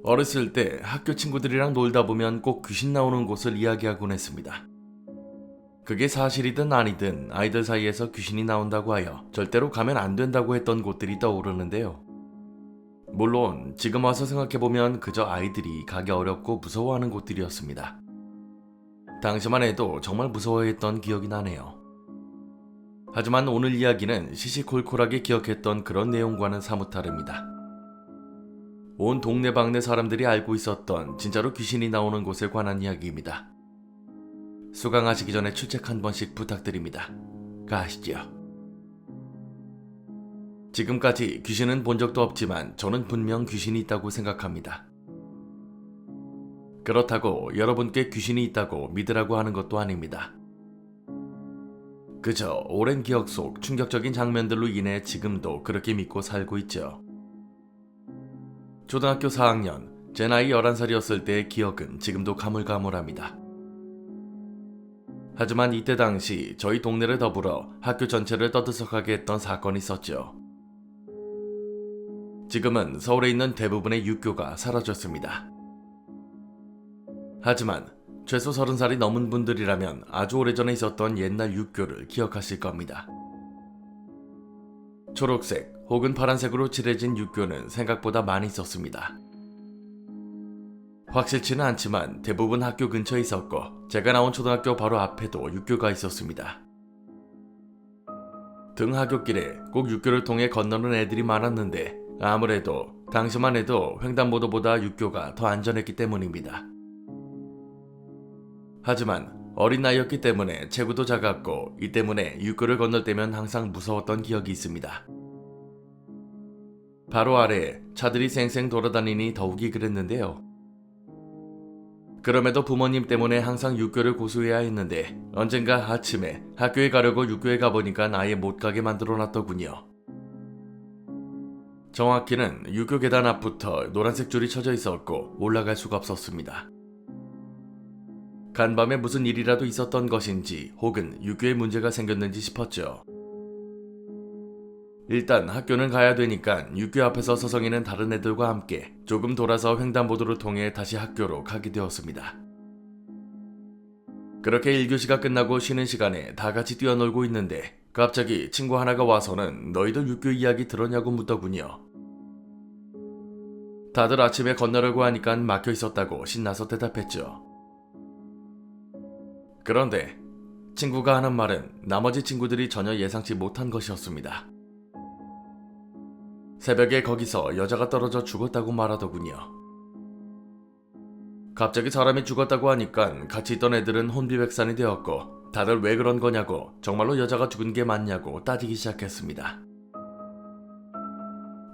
어렸을 때 학교 친구들이랑 놀다 보면 꼭 귀신 나오는 곳을 이야기하곤 했습니다. 그게 사실이든 아니든 아이들 사이에서 귀신이 나온다고 하여 절대로 가면 안 된다고 했던 곳들이 떠오르는데요. 물론 지금 와서 생각해보면 그저 아이들이 가기 어렵고 무서워하는 곳들이었습니다. 당시만 해도 정말 무서워했던 기억이 나네요. 하지만 오늘 이야기는 시시콜콜하게 기억했던 그런 내용과는 사뭇 다릅니다. 온 동네방네 사람들이 알고 있었던 진짜로 귀신이 나오는 곳에 관한 이야기입니다. 수강하시기 전에 출첵 한 번씩 부탁드립니다. 가시죠. 지금까지 귀신은 본 적도 없지만 저는 분명 귀신이 있다고 생각합니다. 그렇다고 여러분께 귀신이 있다고 믿으라고 하는 것도 아닙니다. 그저 오랜 기억 속 충격적인 장면들로 인해 지금도 그렇게 믿고 살고 있죠. 초등학교 4학년, 제 나이 11살이었을 때의 기억은 지금도 가물가물합니다. 하지만 이때 당시 저희 동네를 더불어 학교 전체를 떠들썩하게 했던 사건이 있었죠. 지금은 서울에 있는 대부분의 육교가 사라졌습니다. 하지만 최소 30살이 넘은 분들이라면 아주 오래전에 있었던 옛날 육교를 기억하실 겁니다. 초록색 혹은 파란색으로 칠해진 육교는 생각보다 많이 있었습니다. 확실치는 않지만 대부분 학교 근처에 있었고 제가 나온 초등학교 바로 앞에도 육교가 있었습니다. 등하굣길에 꼭 육교를 통해 건너는 애들이 많았는데 아무래도 당시만 해도 횡단보도보다 육교가 더 안전했기 때문입니다. 하지만 어린 나이였기 때문에 체구도 작았고 이 때문에 육교를 건널 때면 항상 무서웠던 기억이 있습니다. 바로 아래에 차들이 쌩쌩 돌아다니니 더욱이 그랬는데요. 그럼에도 부모님 때문에 항상 육교를 고수해야 했는데 언젠가 아침에 학교에 가려고 육교에 가보니까 아예 못 가게 만들어놨더군요. 정확히는 육교 계단 앞부터 노란색 줄이 쳐져 있었고 올라갈 수가 없었습니다. 간밤에 무슨 일이라도 있었던 것인지 혹은 육교에 문제가 생겼는지 싶었죠. 일단 학교는 가야 되니까 육교 앞에서 서성이는 다른 애들과 함께 조금 돌아서 횡단보도를 통해 다시 학교로 가게 되었습니다. 그렇게 1교시가 끝나고 쉬는 시간에 다 같이 뛰어놀고 있는데 갑자기 친구 하나가 와서는 너희들 육교 이야기 들었냐고 묻더군요. 다들 아침에 건너려고 하니까 막혀 있었다고 신나서 대답했죠. 그런데 친구가 하는 말은 나머지 친구들이 전혀 예상치 못한 것이었습니다. 새벽에 거기서 여자가 떨어져 죽었다고 말하더군요. 갑자기 사람이 죽었다고 하니까 같이 있던 애들은 혼비백산이 되었고 다들 왜 그런 거냐고 정말로 여자가 죽은 게 맞냐고 따지기 시작했습니다.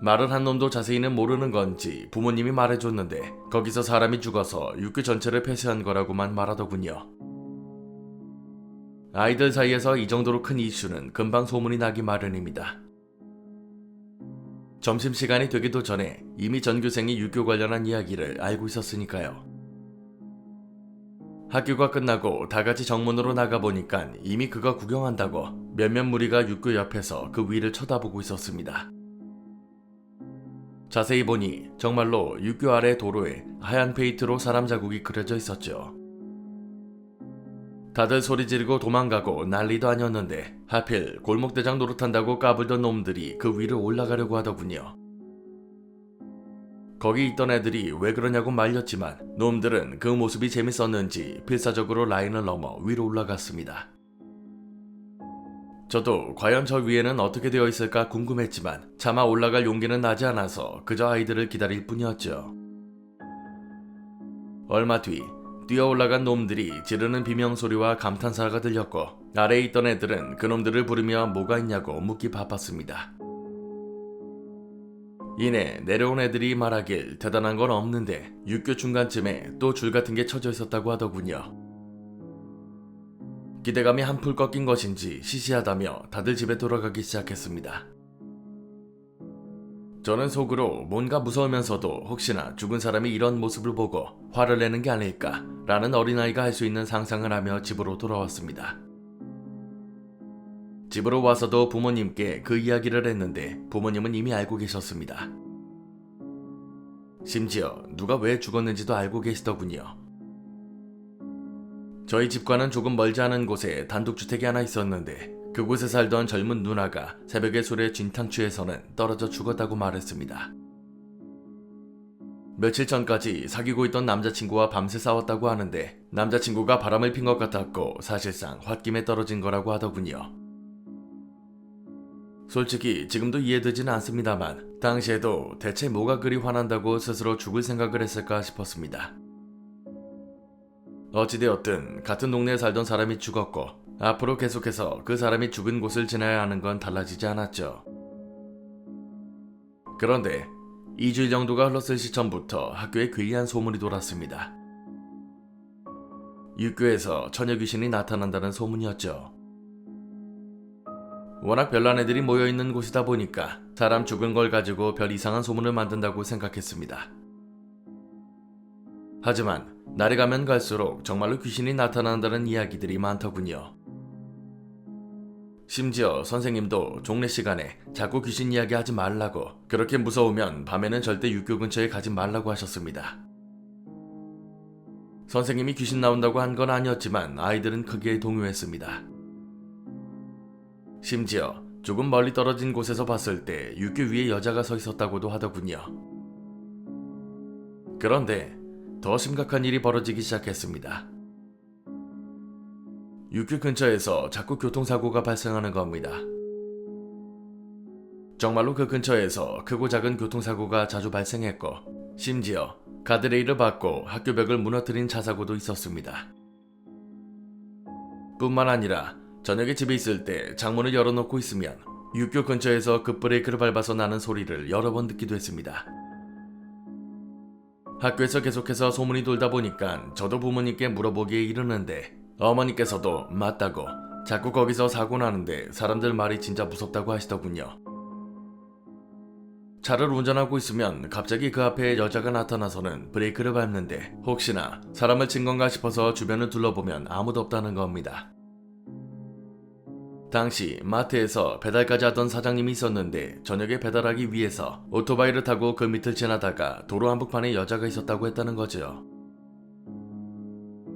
말을 한 놈도 자세히는 모르는 건지 부모님이 말해줬는데 거기서 사람이 죽어서 육교 전체를 폐쇄한 거라고만 말하더군요. 아이들 사이에서 이 정도로 큰 이슈는 금방 소문이 나기 마련입니다. 점심시간이 되기도 전에 이미 전교생이 육교 관련한 이야기를 알고 있었으니까요. 학교가 끝나고 다같이 정문으로 나가보니까 이미 그거 구경한다고 몇몇 무리가 육교 옆에서 그 위를 쳐다보고 있었습니다. 자세히 보니 정말로 육교 아래 도로에 하얀 페인트로 사람 자국이 그려져 있었죠. 다들 소리 지르고 도망가고 난리도 아니었는데 하필 골목대장 노릇한다고 까불던 놈들이 그 위로 올라가려고 하더군요. 거기 있던 애들이 왜 그러냐고 말렸지만 놈들은 그 모습이 재밌었는지 필사적으로 라인을 넘어 위로 올라갔습니다. 저도 과연 저 위에는 어떻게 되어 있을까 궁금했지만 차마 올라갈 용기는 나지 않아서 그저 아이들을 기다릴 뿐이었죠. 얼마 뒤 뛰어 올라간 놈들이 지르는 비명소리와 감탄사가 들렸고 아래에 있던 애들은 그놈들을 부르며 뭐가 있냐고 묻기 바빴습니다. 이내 내려온 애들이 말하길 대단한 건 없는데 육교 중간쯤에 또 줄 같은 게 쳐져 있었다고 하더군요. 기대감이 한풀 꺾인 것인지 시시하다며 다들 집에 돌아가기 시작했습니다. 저는 속으로 뭔가 무서우면서도 혹시나 죽은 사람이 이런 모습을 보고 화를 내는 게 아닐까 라는 어린아이가 할 수 있는 상상을 하며 집으로 돌아왔습니다. 집으로 와서도 부모님께 그 이야기를 했는데 부모님은 이미 알고 계셨습니다. 심지어 누가 왜 죽었는지도 알고 계시더군요. 저희 집과는 조금 멀지 않은 곳에 단독주택이 하나 있었는데 그곳에 살던 젊은 누나가 새벽에 술에 진탕 취해서는 떨어져 죽었다고 말했습니다. 며칠 전까지 사귀고 있던 남자친구와 밤새 싸웠다고 하는데 남자친구가 바람을 핀 것 같았고 사실상 홧김에 떨어진 거라고 하더군요. 솔직히 지금도 이해되지는 않습니다만 당시에도 대체 뭐가 그리 화난다고 스스로 죽을 생각을 했을까 싶었습니다. 어찌되었든 같은 동네에 살던 사람이 죽었고 앞으로 계속해서 그 사람이 죽은 곳을 지나야 하는 건 달라지지 않았죠. 그런데 2주일 정도가 흘렀을 시점부터 학교에 괴이한 소문이 돌았습니다. 육교에서 처녀 귀신이 나타난다는 소문이었죠. 워낙 별난 애들이 모여있는 곳이다 보니까 사람 죽은 걸 가지고 별 이상한 소문을 만든다고 생각했습니다. 하지만 날이 가면 갈수록 정말로 귀신이 나타난다는 이야기들이 많더군요. 심지어 선생님도 종례 시간에 자꾸 귀신 이야기 하지 말라고, 그렇게 무서우면 밤에는 절대 육교 근처에 가지 말라고 하셨습니다. 선생님이 귀신 나온다고 한 건 아니었지만 아이들은 크게 동요했습니다. 심지어 조금 멀리 떨어진 곳에서 봤을 때 육교 위에 여자가 서 있었다고도 하더군요. 그런데 더 심각한 일이 벌어지기 시작했습니다. 육교 근처에서 자꾸 교통사고가 발생하는 겁니다. 정말로 그 근처에서 크고 작은 교통사고가 자주 발생했고 심지어 가드레일을 받고 학교 벽을 무너뜨린 차사고도 있었습니다. 뿐만 아니라 저녁에 집에 있을 때 창문을 열어놓고 있으면 육교 근처에서 급브레이크를 밟아서 나는 소리를 여러 번 듣기도 했습니다. 학교에서 계속해서 소문이 돌다 보니까 저도 부모님께 물어보기에 이르는데 어머니께서도 맞다고 자꾸 거기서 사고 나는데 사람들 말이 진짜 무섭다고 하시더군요. 차를 운전하고 있으면 갑자기 그 앞에 여자가 나타나서는 브레이크를 밟는데 혹시나 사람을 친 건가 싶어서 주변을 둘러보면 아무도 없다는 겁니다. 당시 마트에서 배달까지 하던 사장님이 있었는데 저녁에 배달하기 위해서 오토바이를 타고 그 밑을 지나다가 도로 한복판에 여자가 있었다고 했다는 거죠.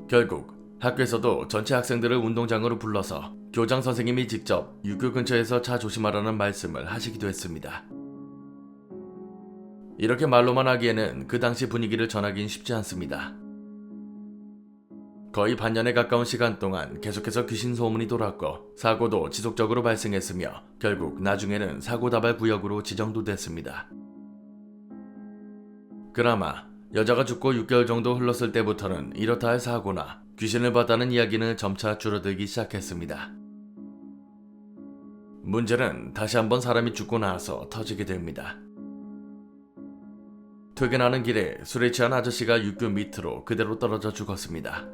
결국 학교에서도 전체 학생들을 운동장으로 불러서 교장 선생님이 직접 육교 근처에서 차 조심하라는 말씀을 하시기도 했습니다. 이렇게 말로만 하기에는 그 당시 분위기를 전하긴 쉽지 않습니다. 거의 반년에 가까운 시간 동안 계속해서 귀신 소문이 돌았고 사고도 지속적으로 발생했으며 결국 나중에는 사고 다발 구역으로 지정도 됐습니다. 그나마 여자가 죽고 6개월 정도 흘렀을 때부터는 이렇다 할 사고나 귀신을 봤다는 이야기는 점차 줄어들기 시작했습니다. 문제는 다시 한번 사람이 죽고 나서 터지게 됩니다. 퇴근하는 길에 술에 취한 아저씨가 육교 밑으로 그대로 떨어져 죽었습니다.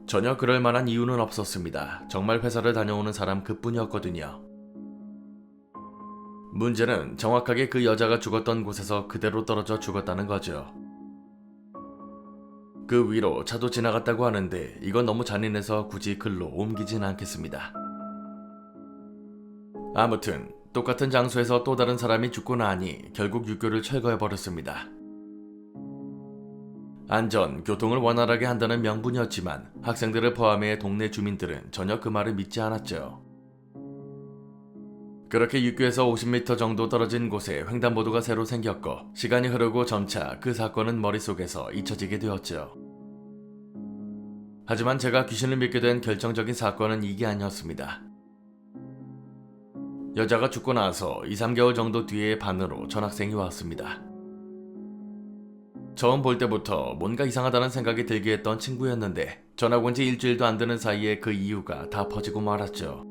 전혀 그럴 만한 이유는 없었습니다. 정말 회사를 다녀오는 사람 그뿐이었거든요. 문제는 정확하게 그 여자가 죽었던 곳에서 그대로 떨어져 죽었다는 거죠. 그 위로 차도 지나갔다고 하는데 이건 너무 잔인해서 굳이 글로 옮기진 않겠습니다. 아무튼 똑같은 장소에서 또 다른 사람이 죽고 나니 결국 육교를 철거해버렸습니다. 안전, 교통을 원활하게 한다는 명분이었지만 학생들을 포함해 동네 주민들은 전혀 그 말을 믿지 않았죠. 그렇게 육교에서 50m 정도 떨어진 곳에 횡단보도가 새로 생겼고 시간이 흐르고 점차 그 사건은 머릿속에서 잊혀지게 되었죠. 하지만 제가 귀신을 믿게 된 결정적인 사건은 이게 아니었습니다. 여자가 죽고 나서 2-3개월 정도 뒤에 반으로 전학생이 왔습니다. 처음 볼 때부터 뭔가 이상하다는 생각이 들게 했던 친구였는데 전학 온 지 일주일도 안 되는 사이에 그 이유가 다 퍼지고 말았죠.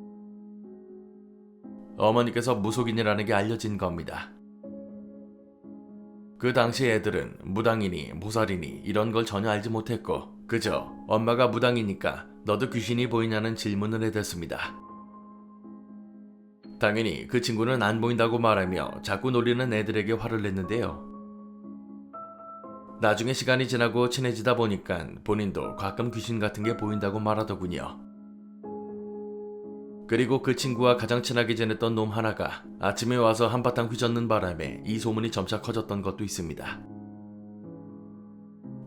어머니께서 무속인이라는 게 알려진 겁니다. 그 당시 애들은 무당이니 모살이니 이런 걸 전혀 알지 못했고 그저 엄마가 무당이니까 너도 귀신이 보이냐는 질문을 해댔습니다. 당연히 그 친구는 안 보인다고 말하며 자꾸 놀리는 애들에게 화를 냈는데요. 나중에 시간이 지나고 친해지다 보니까 본인도 가끔 귀신 같은 게 보인다고 말하더군요. 그리고 그 친구와 가장 친하게 지냈던 놈 하나가 아침에 와서 한바탕 휘젓는 바람에 이 소문이 점차 커졌던 것도 있습니다.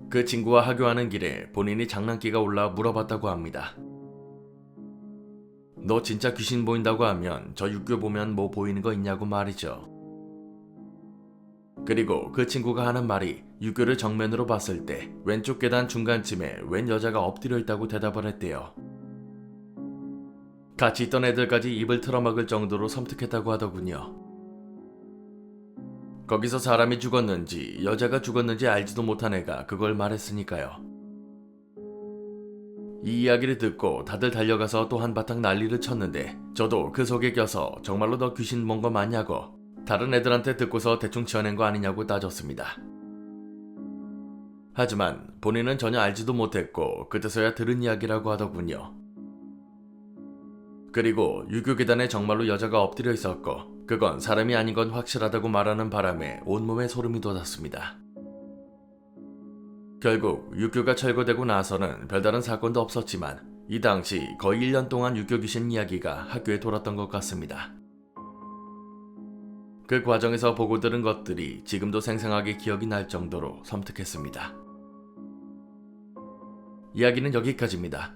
그 친구와 하교하는 길에 본인이 장난기가 올라 물어봤다고 합니다. 너 진짜 귀신 보인다고 하면 저 육교 보면 뭐 보이는 거 있냐고 말이죠. 그리고 그 친구가 하는 말이 육교를 정면으로 봤을 때 왼쪽 계단 중간쯤에 웬 여자가 엎드려 있다고 대답을 했대요. 같이 있던 애들까지 입을 틀어막을 정도로 섬뜩했다고 하더군요. 거기서 사람이 죽었는지 여자가 죽었는지 알지도 못한 애가 그걸 말했으니까요. 이 이야기를 듣고 다들 달려가서 또 한바탕 난리를 쳤는데 저도 그 속에 껴서 정말로 너 귀신 본 거 맞냐고 다른 애들한테 듣고서 대충 지어낸 거 아니냐고 따졌습니다. 하지만 본인은 전혀 알지도 못했고 그때서야 들은 이야기라고 하더군요. 그리고 유교 계단에 정말로 여자가 엎드려 있었고 그건 사람이 아닌 건 확실하다고 말하는 바람에 온몸에 소름이 돋았습니다. 결국 육교가 철거되고 나서는 별다른 사건도 없었지만 이 당시 거의 1년 동안 육교 귀신 이야기가 학교에 돌았던 것 같습니다. 그 과정에서 보고 들은 것들이 지금도 생생하게 기억이 날 정도로 섬뜩했습니다. 이야기는 여기까지입니다.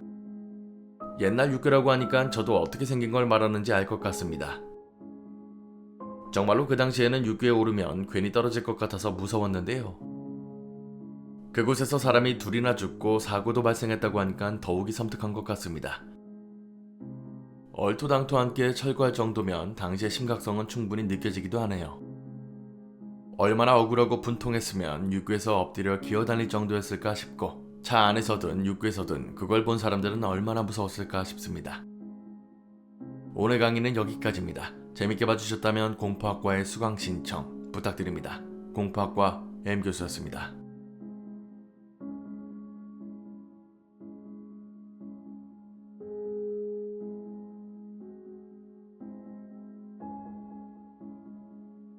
옛날 육교라고 하니까 저도 어떻게 생긴 걸 말하는지 알 것 같습니다. 정말로 그 당시에는 육교에 오르면 괜히 떨어질 것 같아서 무서웠는데요. 그곳에서 사람이 둘이나 죽고 사고도 발생했다고 하니까 더욱이 섬뜩한 것 같습니다. 얼토당토않게 철거할 정도면 당시의 심각성은 충분히 느껴지기도 하네요. 얼마나 억울하고 분통했으면 육교에서 엎드려 기어다닐 정도였을까 싶고 차 안에서든 육교에서든 그걸 본 사람들은 얼마나 무서웠을까 싶습니다. 오늘 강의는 여기까지입니다. 재밌게 봐주셨다면 공포학과의 수강 신청 부탁드립니다. 공포학과 M교수였습니다.